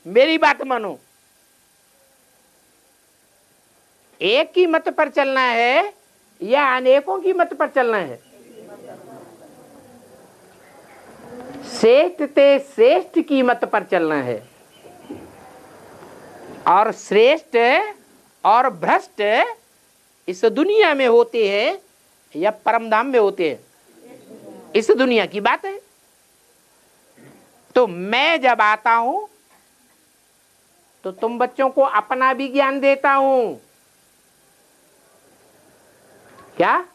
मेरी बात मानो, एक की मत पर चलना है या अनेकों की मत पर चलना है? श्रेष्ठ ते श्रेष्ठ की मत पर चलना है। और श्रेष्ठ और भ्रष्ट इस दुनिया में होते हैं या परमधाम में होते हैं? इस दुनिया की बात है। तो मैं जब आता हूं तो तुम बच्चों को अपना भी ज्ञान देता हूं, क्या?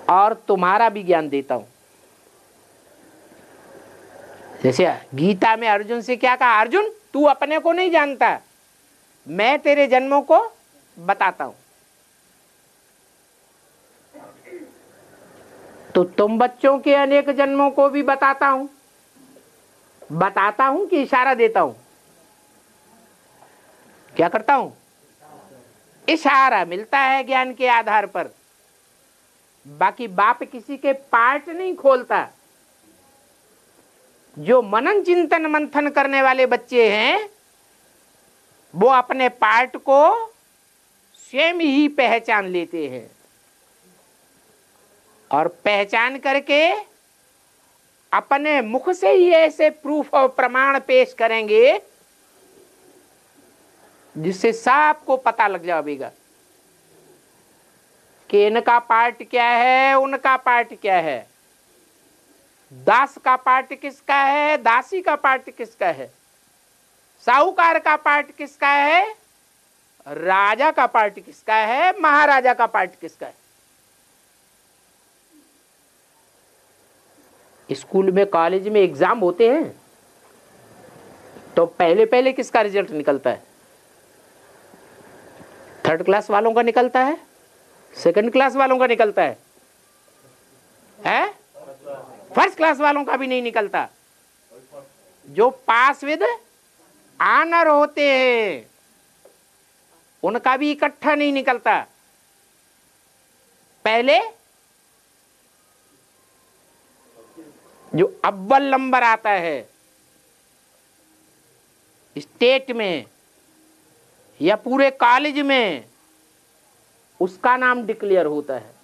और तुम्हारा भी ज्ञान देता हूं। जैसे गीता में अर्जुन से क्या कहा? अर्जुन तू अपने को नहीं जानता, मैं तेरे जन्मों को बताता हूं। तो तुम बच्चों के अनेक जन्मों को भी बताता हूं। बताता हूं कि इशारा देता हूं? क्या करता हूं? इशारा मिलता है ज्ञान के आधार पर। बाकी बाप किसी के पार्ट नहीं खोलता। जो मनन चिंतन मंथन करने वाले बच्चे हैं वो अपने पार्ट को स्वयं ही पहचान लेते हैं और पहचान करके अपने मुख से ही ऐसे प्रूफ और प्रमाण पेश करेंगे जिससे सबको पता लग जाएगा कि इनका पार्ट क्या है, उनका पार्ट क्या है, दास का पार्ट किसका है, दासी का पार्ट किसका है, साहूकार का पार्ट किसका है, राजा का पार्ट किसका है, महाराजा का पार्ट किसका है। स्कूल में कॉलेज में एग्जाम होते हैं तो पहले पहले किसका रिजल्ट निकलता है? थर्ड क्लास वालों का निकलता है, सेकंड क्लास वालों का निकलता है, फर्स्ट क्लास वालों का भी नहीं निकलता। जो पास विद ऑनर होते हैं उनका भी इकट्ठा नहीं निकलता। पहले जो अव्वल नंबर आता है स्टेट में या पूरे कॉलेज में, उसका नाम डिक्लेयर होता है।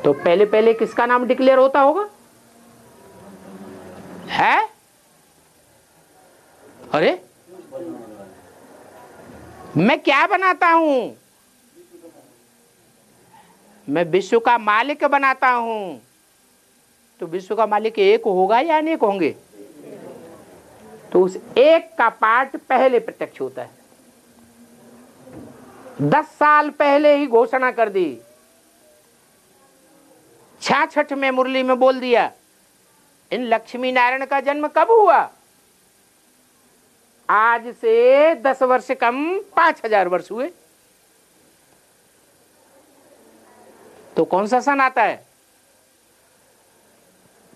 तो पहले पहले किसका नाम डिक्लेयर होता होगा? है? अरे मैं क्या बनाता हूं? मैं विश्व का मालिक बनाता हूं। तो विश्व का मालिक एक होगा या अनेक होंगे? तो उस एक का पार्ट पहले प्रत्यक्ष होता है। 10 साल पहले ही घोषणा कर दी, 66 में मुरली में बोल दिया, इन लक्ष्मी नारायण का जन्म कब हुआ? आज से 10 वर्ष कम 5000 वर्ष हुए। तो कौन सा सन आता है?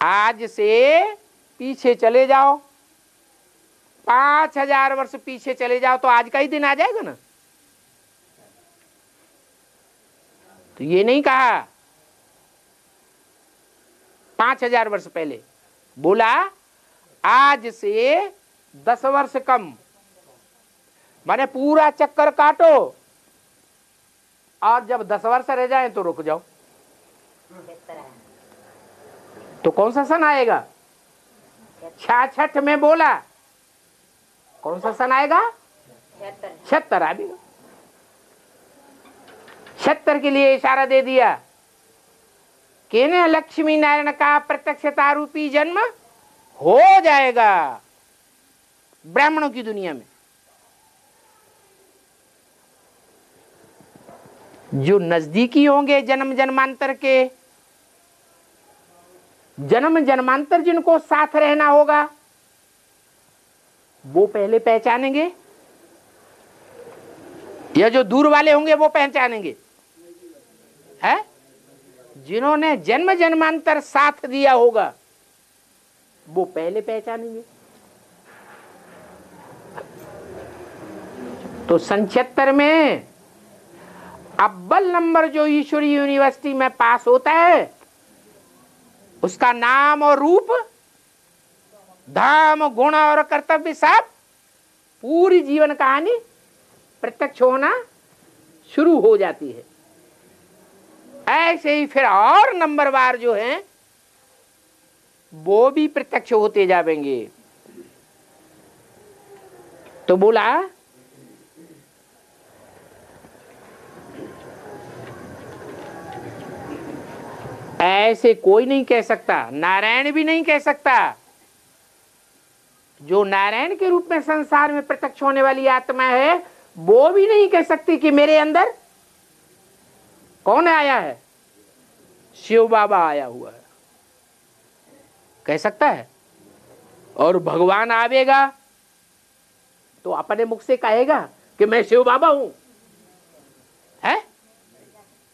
आज से पीछे चले जाओ, 5000 वर्ष पीछे चले जाओ तो आज का ही दिन आ जाएगा ना। तो ये नहीं कहा 5000 वर्ष पहले, बोला आज से 10 वर्ष कम, माने पूरा चक्कर काटो और जब 10 वर्ष रह जाए तो रुक जाओ। तो कौन सा सन आएगा? 66 में बोला, कौन सा सन आएगा? 76 आएगा। 76 के लिए इशारा दे दिया कि न लक्ष्मी नारायण का प्रत्यक्षता रूपी जन्म हो जाएगा ब्राह्मणों की दुनिया में। जो नजदीकी होंगे जन्म जन्मांतर के, जन्म जन्मांतर जिनको साथ रहना होगा वो पहले पहचानेंगे, या जो दूर वाले होंगे वो पहचानेंगे? है? जिन्होंने जन्म जन्मांतर साथ दिया होगा वो पहले पहचानेंगे। तो 77 में अव्वल नंबर जो ईश्वरी यूनिवर्सिटी में पास होता है उसका नाम और रूप धर्म गुण और कर्तव्य सब पूरी जीवन कहानी प्रत्यक्ष होना शुरू हो जाती है। ऐसे ही फिर और नंबरवार जो है वो भी प्रत्यक्ष होते जाएंगे। तो बोला ऐसे कोई नहीं कह सकता, नारायण भी नहीं कह सकता। जो नारायण के रूप में संसार में प्रत्यक्ष होने वाली आत्मा है वो भी नहीं कह सकती कि मेरे अंदर कौन आया है, शिव बाबा आया हुआ है। कह सकता है? और भगवान आवेगा तो अपने मुख से कहेगा कि मैं शिव बाबा हूं? है?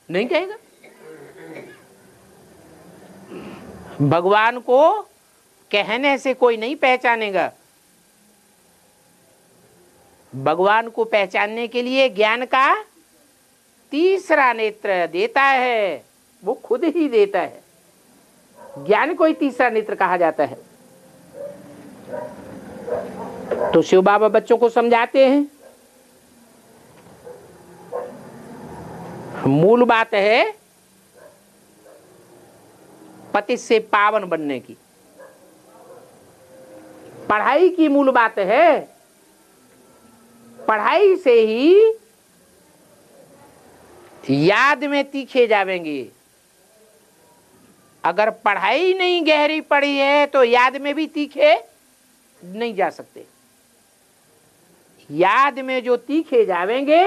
नहीं कहेगा। भगवान को कहने से कोई नहीं पहचानेगा। भगवान को पहचानने के लिए ज्ञान का तीसरा नेत्र देता है, वो खुद ही देता है। ज्ञान को ही तीसरा नेत्र कहा जाता है। तो शिव बाबा बच्चों को समझाते हैं। मूल बात है पति से पावन बनने की। पढ़ाई की मूल बात है, पढ़ाई से ही याद में तीखे जावेंगे। अगर पढ़ाई नहीं गहरी पड़ी है तो याद में भी तीखे नहीं जा सकते। याद में जो तीखे जावेंगे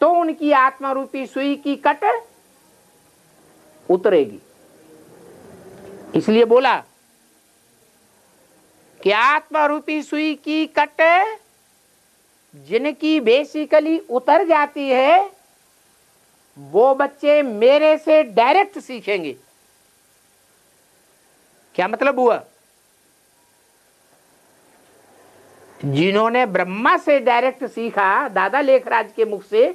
तो उनकी आत्मा रूपी सुई की कट उतरेगी। इसलिए बोला कि आत्मा रूपी सुई की कट जिनकी बेसिकली उतर जाती है वो बच्चे मेरे से डायरेक्ट सीखेंगे। क्या मतलब हुआ? जिन्होंने ब्रह्मा से डायरेक्ट सीखा दादा लेखराज के मुख से,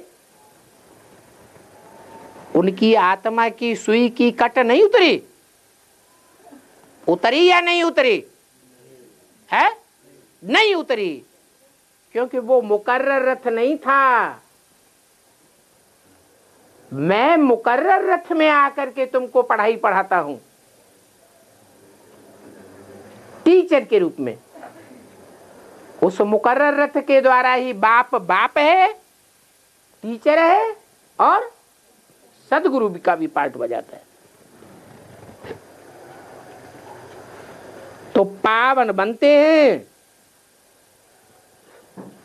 उनकी आत्मा की सुई की कट नहीं उतरी? उतरी या नहीं उतरी? है? नहीं उतरी, क्योंकि वो मुकर्रर रथ नहीं था। मैं मुकर्रर रथ में आकर के तुमको पढ़ाई पढ़ाता हूं टीचर के रूप में। उस मुकर्रर रथ के द्वारा ही बाप बाप है, टीचर है और सदगुरु का भी पार्ट बजाता है। तो पावन बनते हैं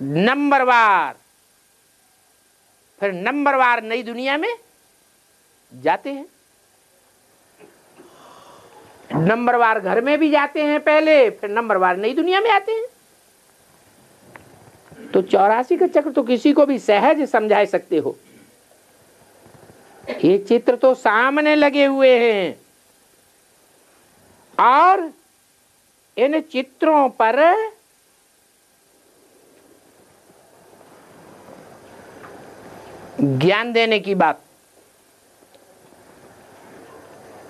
नंबरवार, फिर नंबरवार नई दुनिया में जाते हैं। नंबरवार घर में भी जाते हैं पहले, फिर नंबरवार नई दुनिया में आते हैं। तो 84 का चक्र तो किसी को भी सहज समझा सकते हो। ये चित्र तो सामने लगे हुए हैं और इन चित्रों पर ज्ञान देने की बात,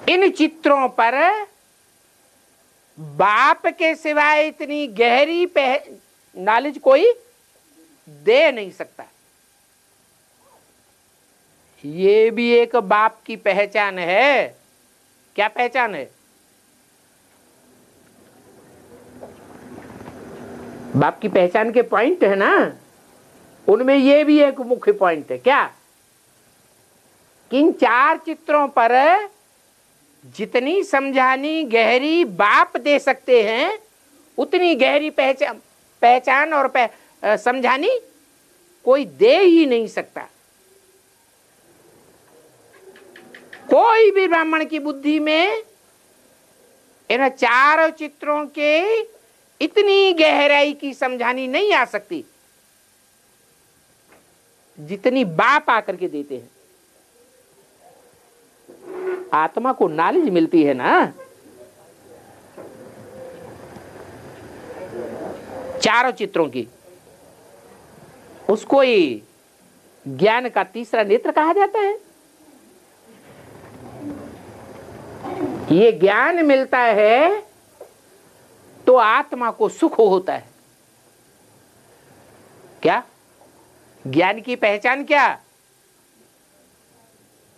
इन चित्रों पर बाप के सिवाय इतनी गहरी नॉलेज कोई दे नहीं सकता। ये भी एक बाप की पहचान है। क्या पहचान है? बाप की पहचान के पॉइंट है ना, उनमें ये भी एक मुख्य पॉइंट है। क्या? कि इन 4 चित्रों पर जितनी समझानी गहरी बाप दे सकते हैं उतनी गहरी पहचान और समझानी कोई दे ही नहीं सकता। कोई भी ब्राह्मण की बुद्धि में इन 4 चित्रों के इतनी गहराई की समझानी नहीं आ सकती जितनी बाप आकर के देते हैं। आत्मा को नॉलेज मिलती है ना, 4 चित्रों की, उसको ही ज्ञान का तीसरा नेत्र कहा जाता है। ये ज्ञान मिलता है तो आत्मा को सुख होता है। क्या ज्ञान की पहचान क्या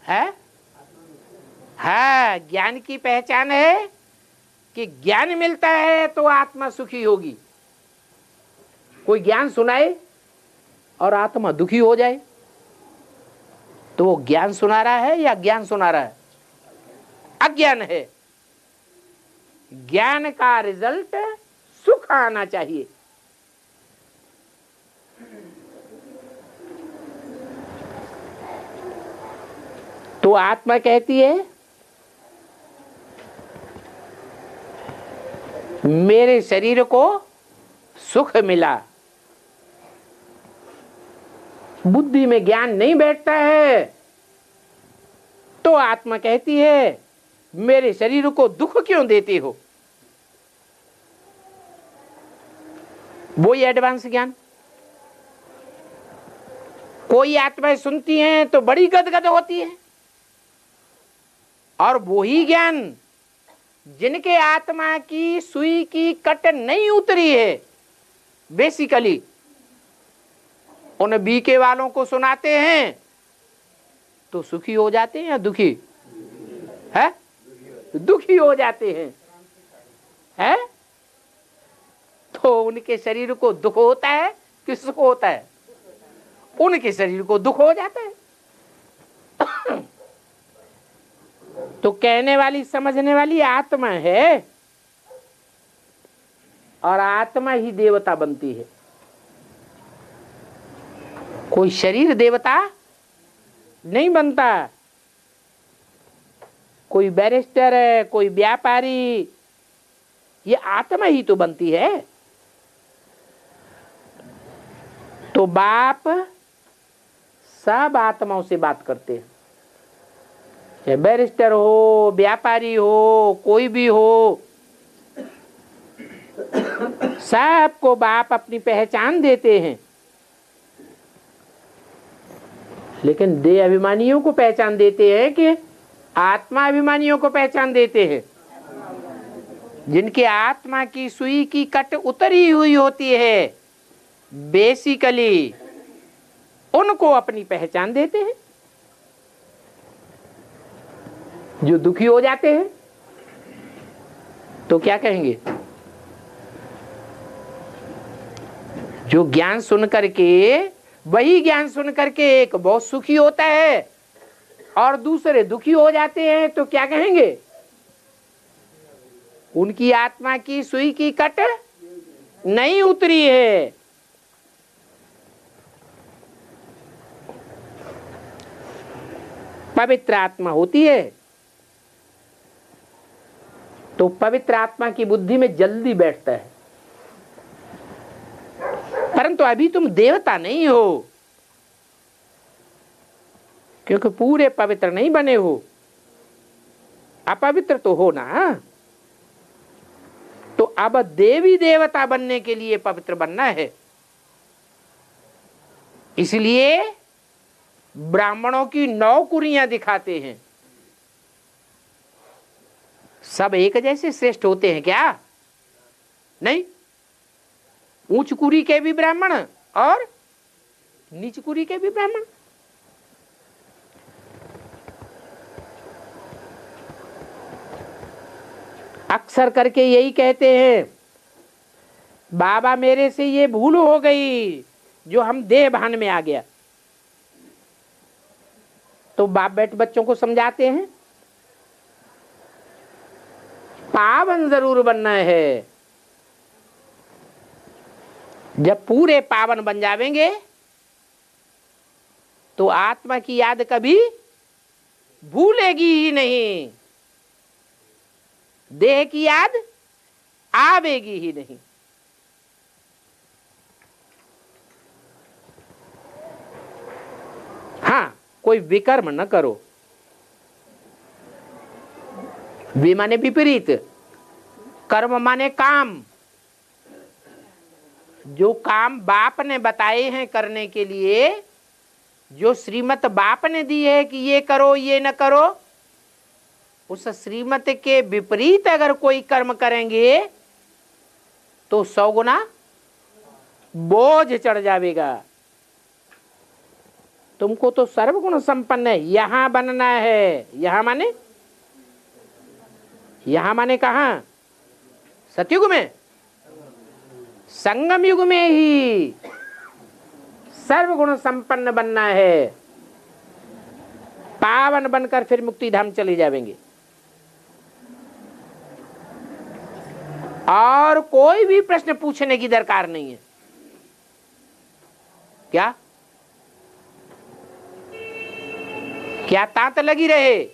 है? हाँ, ज्ञान की पहचान है कि ज्ञान मिलता है तो आत्मा सुखी होगी। कोई ज्ञान सुनाए और आत्मा दुखी हो जाए तो वो ज्ञान सुना रहा है या ज्ञान सुना रहा है? अज्ञान है। ज्ञान का रिजल्ट सुख आना चाहिए। तो आत्मा कहती है मेरे शरीर को सुख मिला। बुद्धि में ज्ञान नहीं बैठता है तो आत्मा कहती है मेरे शरीर को दुख क्यों देते हो। वो ही एडवांस ज्ञान। कोई आत्माएं सुनती हैं तो बड़ी गदगद होती है, और वही ज्ञान जिनके आत्मा की सुई की कट नहीं उतरी है, बेसिकली उन बीके वालों को सुनाते हैं तो सुखी हो जाते हैं या दुखी है? दुखी हो जाते हैं, है? तो उनके शरीर को दुख होता है कि सुख होता है? उनके शरीर को दुख हो जाता है। तो कहने वाली समझने वाली आत्मा है, और आत्मा ही देवता बनती है। कोई शरीर देवता नहीं बनता। कोई बैरिस्टर है, कोई व्यापारी, ये आत्मा ही तो बनती है। तो बाप सब आत्माओं से बात करते हैं, चाहे बैरिस्टर हो, व्यापारी हो, कोई भी हो, सबको बाप अपनी पहचान देते हैं। लेकिन देह अभिमानियों को पहचान देते हैं कि आत्मा अभिमानियों को पहचान देते हैं। जिनके आत्मा की सुई की कट उतरी हुई होती है, बेसिकली उनको अपनी पहचान देते हैं। जो दुखी हो जाते हैं तो क्या कहेंगे? जो ज्ञान सुन करके, वही ज्ञान सुन करके एक बहुत सुखी होता है और दूसरे दुखी हो जाते हैं तो क्या कहेंगे? उनकी आत्मा की सुई की कट नहीं उतरी है। पवित्र आत्मा होती है तो पवित्र आत्मा की बुद्धि में जल्दी बैठता है। परंतु अभी तुम देवता नहीं हो, क्योंकि पूरे पवित्र नहीं बने हो, अपवित्र तो हो ना। तो अब देवी देवता बनने के लिए पवित्र बनना है। इसलिए ब्राह्मणों की 9 कुरियां दिखाते हैं। सब एक जैसे श्रेष्ठ होते हैं क्या? नहीं, ऊंच कुरी के भी ब्राह्मण और नीच कुरी के भी ब्राह्मण। अक्सर करके यही कहते हैं, बाबा मेरे से ये भूल हो गई जो हम देह भान में आ गया। तो बाप बेटे बच्चों को समझाते हैं, पावन जरूर बनना है। जब पूरे पावन बन जावेंगे तो आत्मा की याद कभी भूलेगी ही नहीं, देह की याद आवेगी ही नहीं। हाँ, कोई विकर्म न करो। वि माने विपरीत, कर्म माने काम। जो काम बाप ने बताए हैं करने के लिए, जो श्रीमत बाप ने दी है कि ये करो ये न करो, उस श्रीमत के विपरीत अगर कोई कर्म करेंगे तो 100 गुना बोझ चढ़ जाएगा। तुमको तो सर्वगुण संपन्न है यहां बनना है। यहां माने कहां? सतयुग में, संगम युग में ही सर्वगुण संपन्न बनना है। पावन बनकर फिर मुक्ति धाम चले जाएंगे। और कोई भी प्रश्न पूछने की दरकार नहीं है। क्या तांत लगी रहे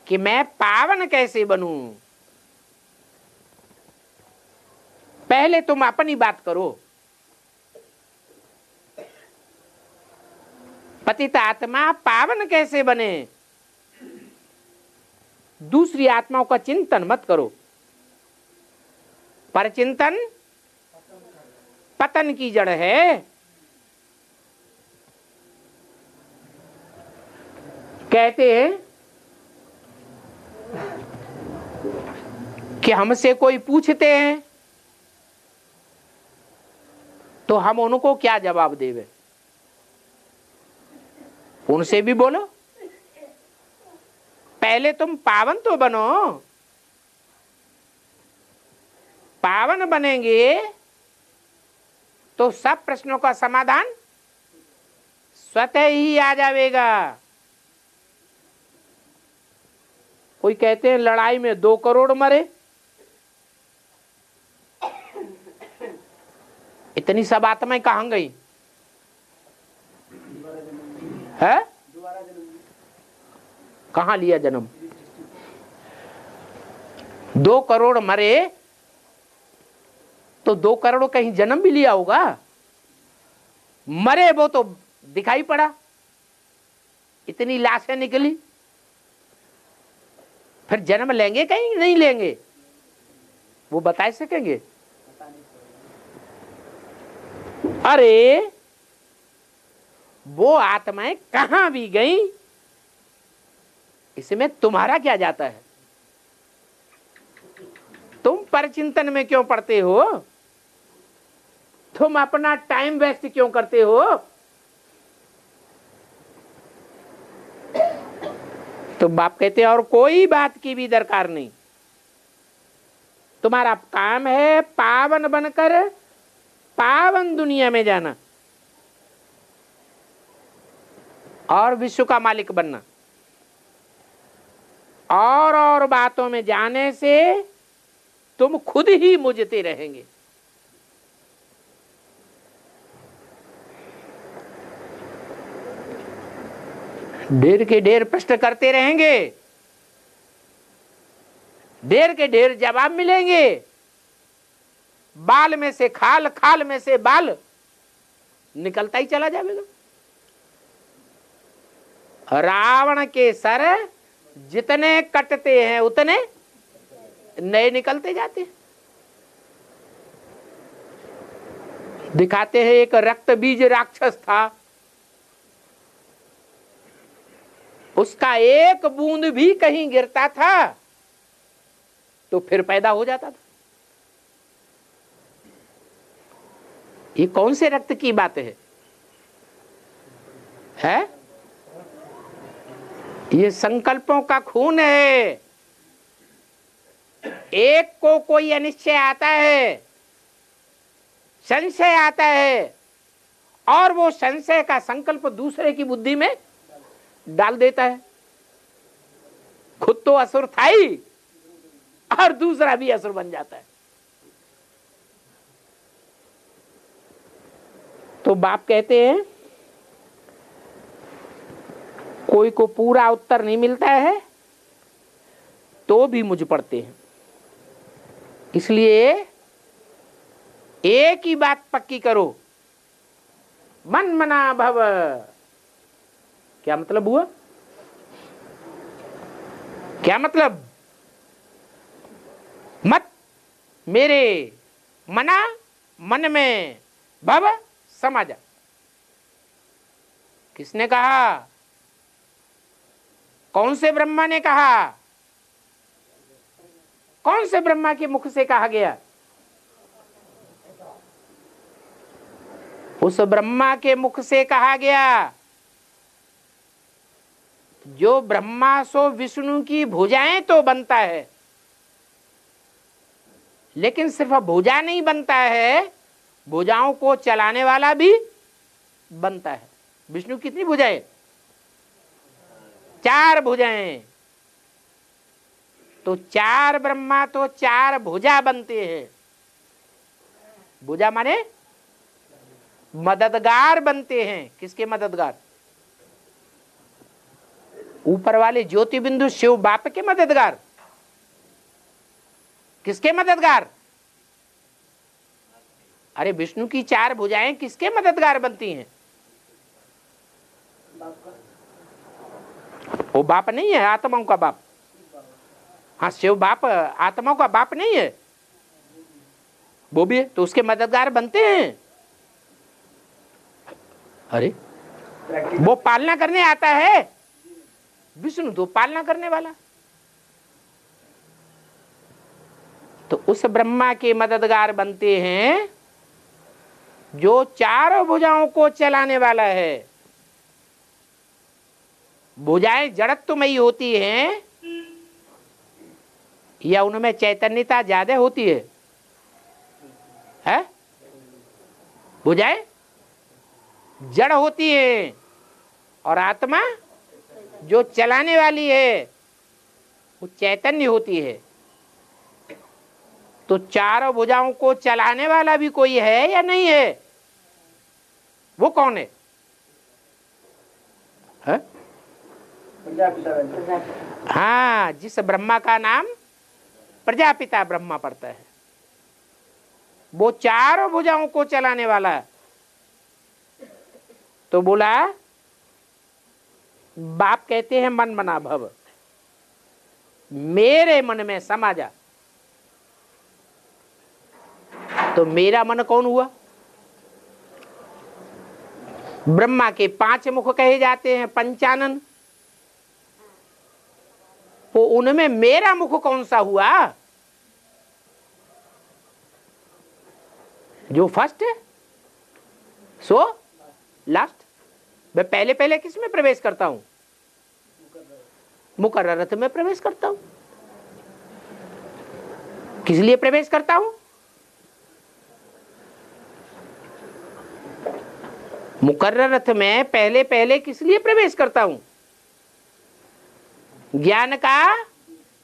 कि मैं पावन कैसे बनूं? पहले तुम अपनी बात करो। पतित आत्मा पावन कैसे बने? दूसरी आत्माओं का चिंतन मत करो। पर चिंतन पतन की जड़ है। कहते हैं कि हमसे कोई पूछते हैं तो हम उनको क्या जवाब देवे? उनसे भी बोलो, पहले तुम पावन तो बनो। पावन बनेंगे तो सब प्रश्नों का समाधान स्वतः ही आ जाएगा। कोई कहते हैं लड़ाई में 2 करोड़ मरे। इतनी सब आत्माएं कहां गई है? कहां लिया जन्म? 2 करोड़ मरे तो 2 करोड़ कहीं जन्म भी लिया होगा। मरे वो तो दिखाई पड़ा, इतनी लाशें निकली। फिर जन्म लेंगे कहीं नहीं लेंगे, वो बता सकेंगे? अरे वो आत्माएं कहां भी गई, इसमें तुम्हारा क्या जाता है? तुम परचिंतन में क्यों पड़ते हो? तुम अपना टाइम वेस्ट क्यों करते हो? तो बाप कहते हैं और कोई बात की भी दरकार नहीं। तुम्हारा काम है पावन बनकर पावन दुनिया में जाना और विश्व का मालिक बनना। और बातों में जाने से तुम खुद ही मुझते रहेंगे। ढेर के ढेर प्रश्न करते रहेंगे, ढेर के ढेर जवाब मिलेंगे। बाल में से खाल, खाल में से बाल निकलता ही चला जाएगा। रावण के सर जितने कटते हैं उतने नए निकलते जाते हैं। दिखाते हैं एक रक्त बीज राक्षस था, उसका एक बूंद भी कहीं गिरता था तो फिर पैदा हो जाता था। ये कौन से रक्त की बात है? ये संकल्पों का खून है। एक को कोई अनिश्चय आता है, संशय आता है, और वो संशय का संकल्प दूसरे की बुद्धि में डाल देता है। खुद तो असुर था ही और दूसरा भी असुर बन जाता है। तो बाप कहते हैं कोई को पूरा उत्तर नहीं मिलता है तो भी मुझ पड़ते हैं। इसलिए एक ही बात पक्की करो, मन मना भव। क्या मतलब हुआ? क्या मतलब? मत मेरे मना मन में भव समा जा। किसने कहा? कौन से ब्रह्मा ने कहा? कौन से ब्रह्मा के मुख से कहा गया? उस ब्रह्मा के मुख से कहा गया जो ब्रह्मा सो विष्णु की भुजाएं तो बनता है, लेकिन सिर्फ भुजा नहीं बनता है, भुजाओं को चलाने वाला भी बनता है। विष्णु कितनी भुजाएं? 4 भुजाएं। तो 4 ब्रह्मा तो 4 भुजा बनते हैं। भुजा माने मददगार बनते हैं। किसके मददगार? ऊपर वाले ज्योति बिंदु शिव बाप के मददगार। किसके मददगार? अरे विष्णु की 4 भुजाएं किसके मददगार बनती हैं? वो बाप नहीं है, आत्माओं का बाप। हाँ, शिव बाप आत्माओं का बाप नहीं है, वो भी है, तो उसके मददगार बनते हैं। अरे वो पालना करने आता है, विष्णु तो पालना करने वाला। तो उस ब्रह्मा के मददगार बनते हैं जो 4 भुजाओं को चलाने वाला है। भुजाएं जड़त्वमयी होती हैं या उनमें चैतन्यता ज्यादा होती है? भुजाएं जड़ होती है और आत्मा जो चलाने वाली है वो चैतन्य होती है। तो 4 भुजाओं को चलाने वाला भी कोई है या नहीं है? वो कौन है? हाँ, जिस ब्रह्मा का नाम प्रजापिता ब्रह्मा पड़ता है, वो 4 भुजाओं को चलाने वाला है। तो बोला, बाप कहते हैं मन मना भव, मेरे मन में समा जा। तो मेरा मन कौन हुआ? ब्रह्मा के 5 मुख कहे जाते हैं, पंचानन। तो उनमें मेरा मुख कौन सा हुआ? जो फर्स्ट है सो लास्ट। मैं पहले पहले किस में प्रवेश करता हूं? मुकर्ररत में प्रवेश करता हूं। किस लिए प्रवेश करता हूं? मुकर्ररत में पहले पहले किस लिए प्रवेश करता हूं? ज्ञान का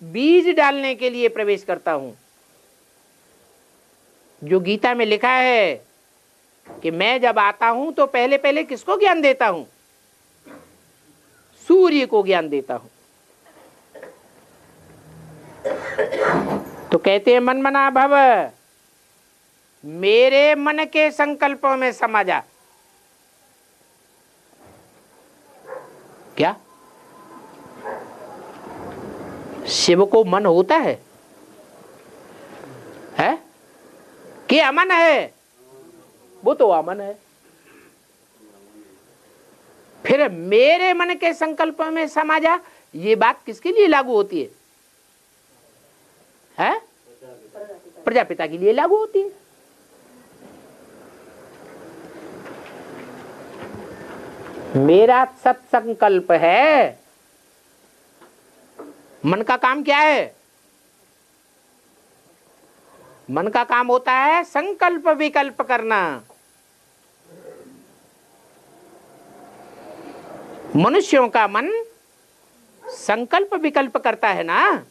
बीज डालने के लिए प्रवेश करता हूं। जो गीता में लिखा है कि मैं जब आता हूं तो पहले पहले किसको ज्ञान देता हूं? सूर्य को ज्ञान देता हूं। तो कहते हैं मन मना भव, मेरे मन के संकल्पों में समा जा। क्या शिव को मन होता है कि अमन है? वो तो अमन है। फिर मेरे मन के संकल्प में समा जा, ये बात किसके लिए लागू होती है? प्रजापिता के लिए लागू होती है। मेरा सत्संकल्प है। मन का काम क्या है? मन का काम होता है संकल्प विकल्प करना। मनुष्यों का मन संकल्प विकल्प करता है ना।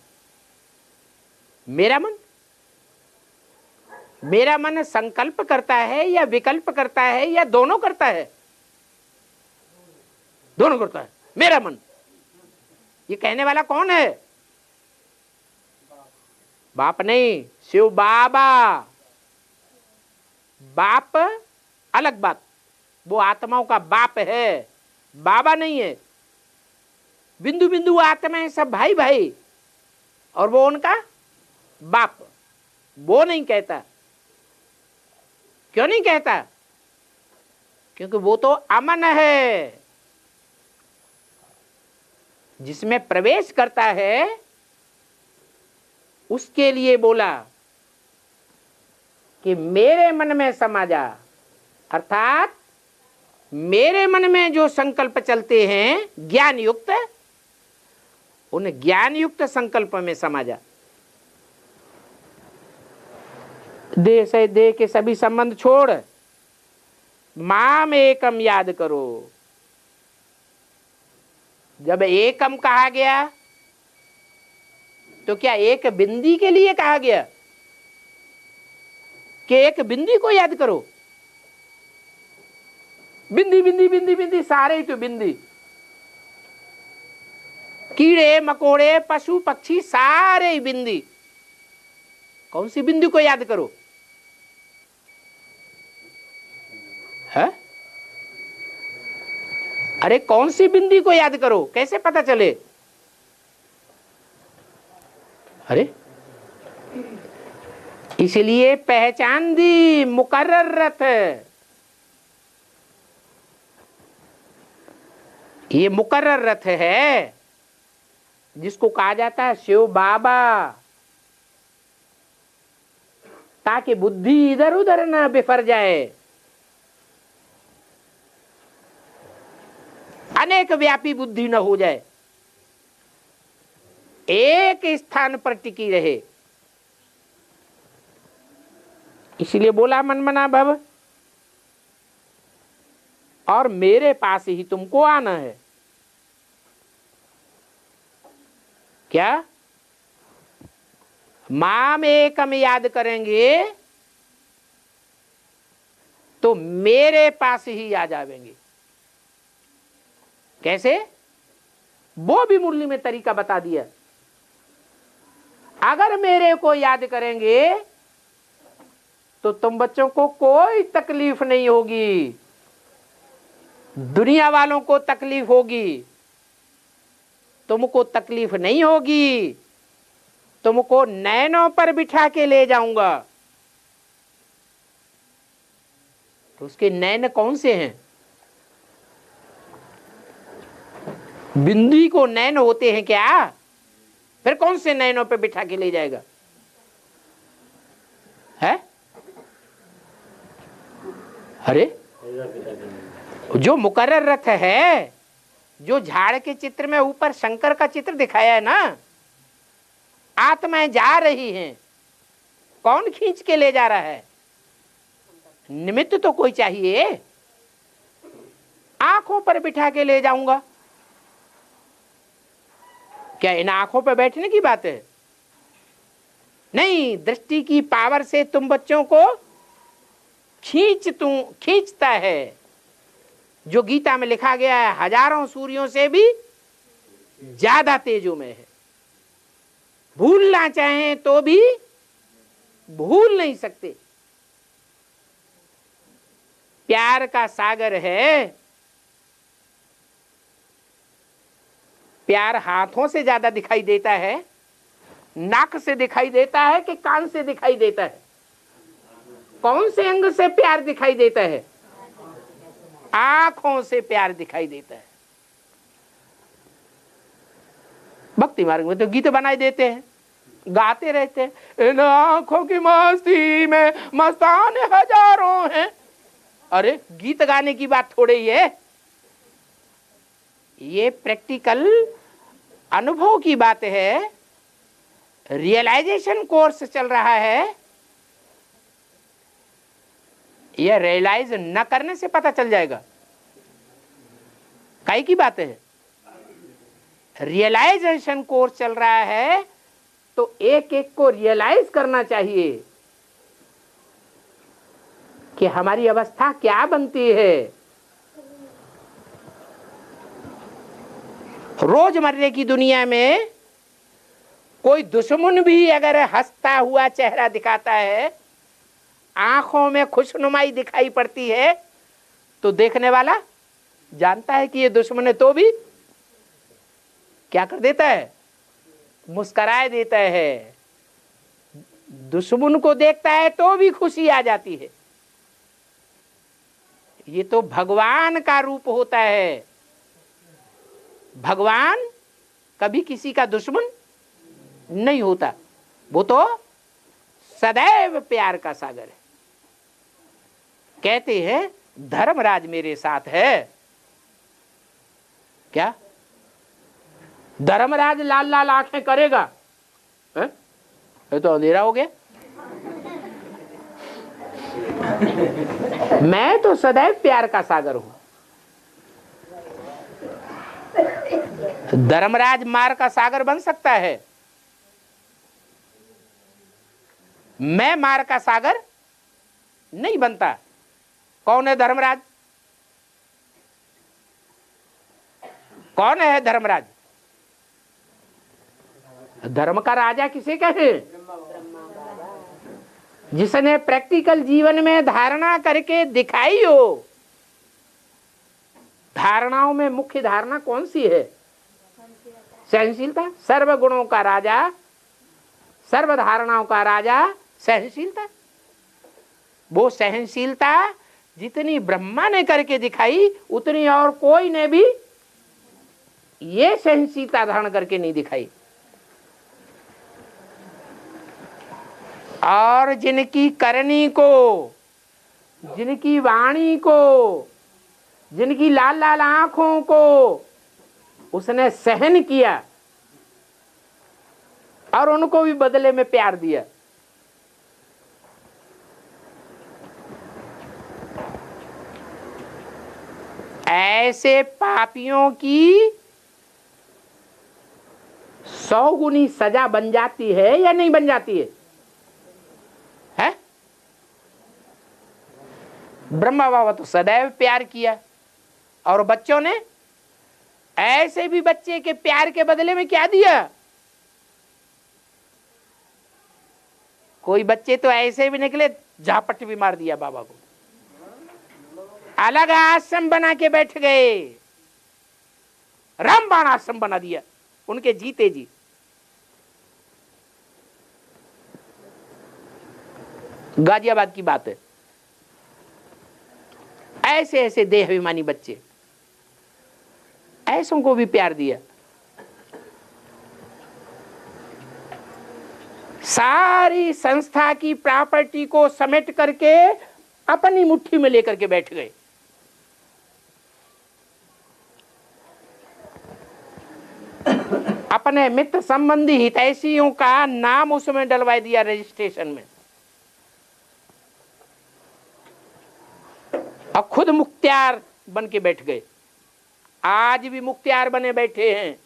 मेरा मन संकल्प करता है या विकल्प करता है या दोनों करता है? दोनों करता है मेरा मन। ये कहने वाला कौन है? बाप नहीं, शिव बाबा। बाप अलग बात, वो आत्माओं का बाप है, बाबा नहीं है। बिंदु बिंदु आत्माएं सब भाई भाई, और वो उनका बाप। वो नहीं कहता। क्यों नहीं कहता? क्योंकि वो तो अमन है। जिसमें प्रवेश करता है उसके लिए बोला कि मेरे मन में समा जा, अर्थात मेरे मन में जो संकल्प चलते हैं ज्ञान युक्त, उन ज्ञान युक्त संकल्प में समा जा। देह से देह के सभी संबंध छोड़, माम एकम याद करो। जब एकम कहा गया तो क्या एक बिंदी के लिए कहा गया कि एक बिंदी को याद करो? बिंदी बिंदी बिंदी बिंदी, सारे ही तो बिंदी। कीड़े मकोड़े पशु पक्षी सारे ही बिंदी। कौन सी बिंदी को याद करो? है? अरे कौन सी बिंदी को याद करो, कैसे पता चले? अरे इसलिए पहचान दी मुकर्रर रथ। ये मुकर्रर रथ है जिसको कहा जाता है शिव बाबा, ताकि बुद्धि इधर उधर न बिफर जाए, अनेक व्यापी बुद्धि न हो जाए, एक स्थान पर टिकी रहे। इसलिए बोला मन मना भव, और मेरे पास ही तुमको आना है। क्या? माम एकम याद करेंगे तो मेरे पास ही आ जाएंगे। कैसे? वो भी मुरली में तरीका बता दिया। अगर मेरे को याद करेंगे तो तुम बच्चों को कोई तकलीफ नहीं होगी, दुनिया वालों को तकलीफ होगी, तुमको तकलीफ नहीं होगी। तुमको नैनों पर बिठा के ले जाऊंगा। तो उसके नैन कौन से हैं? बिंदी को नैन होते हैं क्या? फिर कौन से नैनों पे बिठा के ले जाएगा? है? अरे जो मुकर्रर रथ है, जो झाड़ के चित्र में ऊपर शंकर का चित्र दिखाया है ना, आत्माएं जा रही हैं, कौन खींच के ले जा रहा है? निमित्त तो कोई चाहिए। आंखों पर बिठा के ले जाऊंगा। क्या इन आंखों पर बैठने की बात है? नहीं, दृष्टि की पावर से तुम बच्चों को खींचता है। जो गीता में लिखा गया है, हजारों सूर्यों से भी ज्यादा तेजों में है। भूलना चाहें तो भी भूल नहीं सकते। प्यार का सागर है। प्यार हाथों से ज्यादा दिखाई देता है, नाक से दिखाई देता है कि कान से दिखाई देता है? कौन से अंग से प्यार दिखाई देता है? आंखों से प्यार दिखाई देता है। भक्ति मार्ग में तो गीत बनाए देते हैं, गाते रहते हैं, इन आंखों की मस्ती में मस्तान हजारों हैं। अरे गीत गाने की बात थोड़ी ही है, ये प्रैक्टिकल अनुभव की बात है। रियलाइजेशन कोर्स चल रहा है। यह रियलाइज न करने से पता चल जाएगा। काई की बात है? रियलाइजेशन कोर्स चल रहा है तो एक एक को रियलाइज करना चाहिए कि हमारी अवस्था क्या बनती है। रोजमर्रे की दुनिया में कोई दुश्मन भी अगर हंसता हुआ चेहरा दिखाता है, आंखों में खुशनुमाई दिखाई पड़ती है, तो देखने वाला जानता है कि ये दुश्मन है, तो भी क्या कर देता है? मुस्कुराए देता है। दुश्मन को देखता है तो भी खुशी आ जाती है। ये तो भगवान का रूप होता है। भगवान कभी किसी का दुश्मन नहीं होता। वो तो सदैव प्यार का सागर है। कहते हैं धर्मराज मेरे साथ है। क्या धर्मराज लाल लाल आंखें करेगा? ये तो अंधेरा हो गया। मैं तो सदैव प्यार का सागर हूं। धर्मराज मार का सागर बन सकता है, मैं मार का सागर नहीं बनता। कौन है धर्मराज? कौन है धर्मराज? धर्म का राजा किसे कहते हैं? जिसने प्रैक्टिकल जीवन में धारणा करके दिखाई हो। धारणाओं में मुख्य धारणा कौन सी है? सहनशीलता। सर्व गुणों का राजा, सर्व धारणाओं का राजा सहनशीलता। वो सहनशीलता जितनी ब्रह्मा ने करके दिखाई उतनी और कोई ने भी ये सहनशीलता धारण करके नहीं दिखाई। और जिनकी करनी को, जिनकी वाणी को, जिनकी लाल लाल आंखों को उसने सहन किया और उनको भी बदले में प्यार दिया। ऐसे पापियों की 100 गुनी सजा बन जाती है या नहीं बन जाती है? ब्रह्मा बाबा तो सदैव प्यार किया और बच्चों ने ऐसे भी बच्चे के प्यार के बदले में क्या दिया? कोई बच्चे तो ऐसे भी निकले झापट भी मार दिया बाबा को, अलग आश्रम बना के बैठ गए, रामबाण आश्रम बना दिया उनके जीते जी। गाजियाबाद की बात है। ऐसे ऐसे देहाभिमानी बच्चे, ऐसों को भी प्यार दिया। सारी संस्था की प्रॉपर्टी को समेट करके अपनी मुट्ठी में लेकर के बैठ गए। अपने मित्र संबंधी हितैषियों का नाम उसमें डलवा दिया रजिस्ट्रेशन में, और खुद मुख्तियार बन के बैठ गए। आज भी मुख्तियार बने बैठे हैं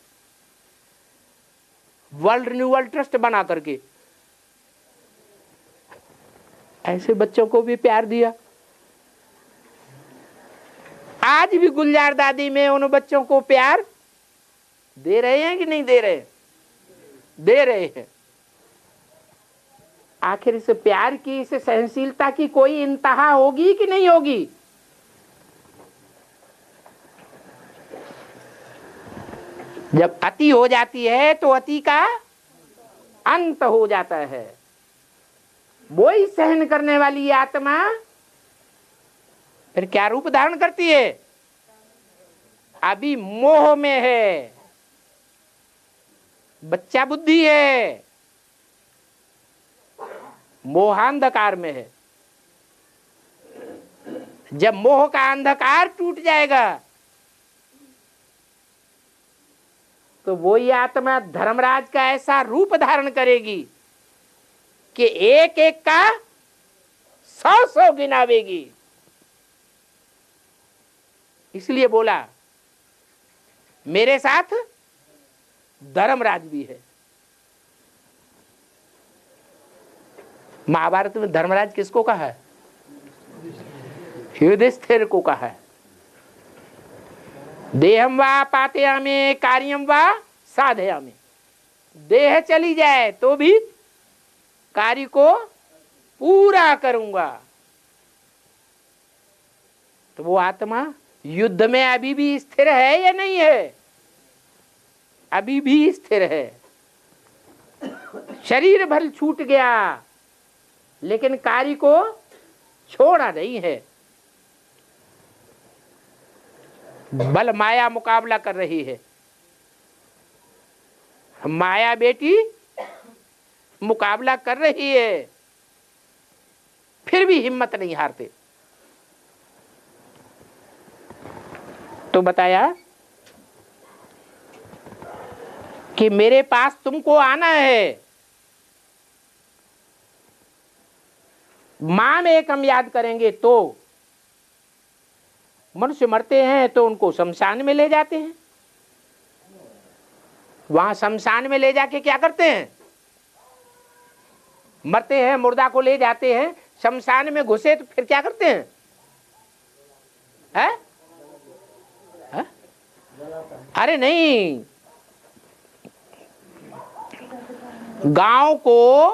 वर्ल्ड रिन्यूअल ट्रस्ट बना करके। ऐसे बच्चों को भी प्यार दिया। आज भी गुलजार दादी में उन बच्चों को प्यार दे रहे हैं कि नहीं दे रहे? दे रहे हैं। आखिर इस प्यार की, इस सहनशीलता की कोई इंतहा होगी कि नहीं होगी? जब अति हो जाती है तो अति का अंत हो जाता है। वो ही सहन करने वाली आत्मा फिर क्या रूप धारण करती है? अभी मोह में है, बच्चा बुद्धि है, मोहांधकार में है। जब मोह का अंधकार टूट जाएगा तो वही आत्मा धर्मराज का ऐसा रूप धारण करेगी कि एक एक का 100-100 गिनावेगी। इसलिए बोला मेरे साथ धर्मराज भी है। महाभारत में धर्मराज किसको कहा है? युधिष्ठिर को कहा है। देहम वा पातयामि कार्यम वा साधयामि। देह चली जाए तो भी कार्य को पूरा करूंगा। तो वो आत्मा युद्ध में अभी भी स्थिर है या नहीं है? अभी भी स्थिर है। शरीर भर छूट गया लेकिन कार्य को छोड़ा नहीं है। बल माया मुकाबला कर रही है। माया बेटी मुकाबला कर रही है, फिर भी हिम्मत नहीं हारते। तो बताया कि मेरे पास तुमको आना है, माम एक हम याद करेंगे तो मनुष्य मरते हैं तो उनको शमशान में ले जाते हैं। वहां शमशान में ले जाके क्या करते हैं? मरते हैं, मुर्दा को ले जाते हैं शमशान में, घुसे तो फिर क्या करते हैं? है? है? अरे नहीं, गांव को,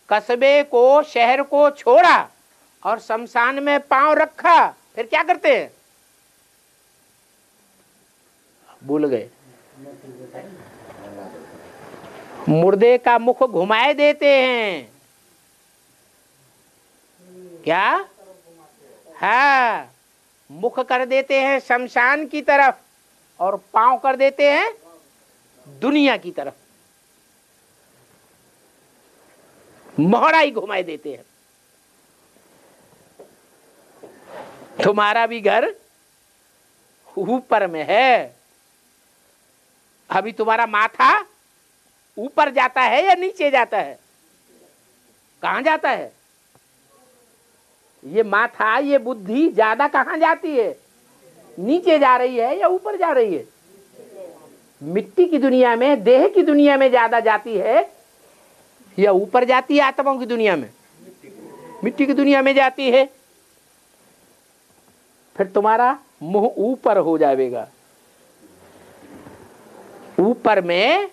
कस्बे को, शहर को छोड़ा और शमशान में पांव रखा, फिर क्या करते हैं? भूल गए। मुर्दे का मुख घुमाए देते हैं। क्या? हाँ, मुख कर देते हैं शमशान की तरफ और पांव कर देते हैं दुनिया की तरफ, मोहरा ही घुमाए देते हैं। तुम्हारा भी घर ऊपर में है। अभी तुम्हारा माथा ऊपर जाता है या नीचे जाता है? कहां जाता है? ये माथा, ये बुद्धि ज्यादा कहां जाती है? नीचे जा रही है या ऊपर जा रही है? मिट्टी की दुनिया में, देह की दुनिया में ज्यादा जाती है या ऊपर जाती है? आत्माओं की दुनिया में, मिट्टी की दुनिया में जाती है। फिर तुम्हारा मुंह ऊपर हो जाएगा। ऊपर में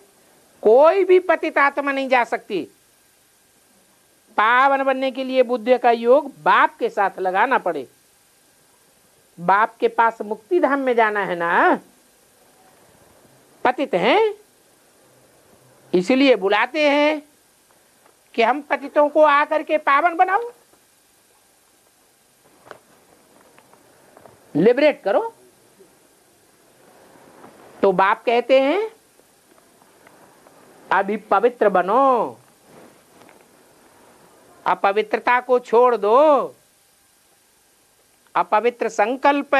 कोई भी पतित आत्मा नहीं जा सकती। पावन बनने के लिए बुद्धि का योग बाप के साथ लगाना पड़े। बाप के पास मुक्ति धाम में जाना है ना। पतित हैं, इसलिए बुलाते हैं कि हम पतितों को आकर के पावन बनाओ, लिबरेट करो। तो बाप कहते हैं अभी पवित्र बनो, अपवित्रता को छोड़ दो। अपवित्र संकल्प,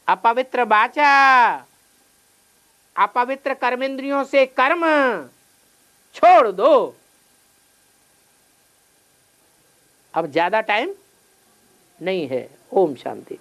अपवित्र वाचा, अपवित्र कर्मेंद्रियों से कर्म छोड़ दो। अब ज्यादा टाइम नहीं है। ओम शांति।